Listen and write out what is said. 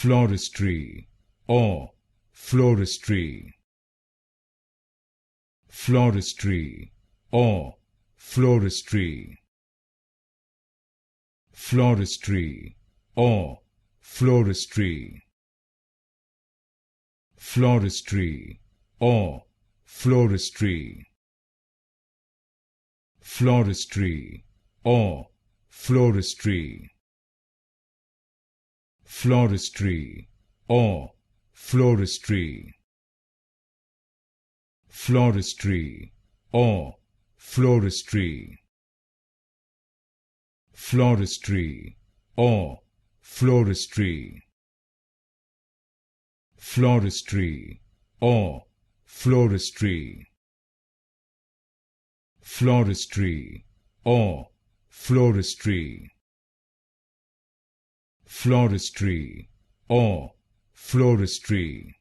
floristry or floristry, floristry or floristry, floristry or floristry, floristry or floristry, floristry or floristry, floristry or floristry, floristry or floristry, floristry or floristry, floristry or floristry, floristry or floristry, floristry or floristry,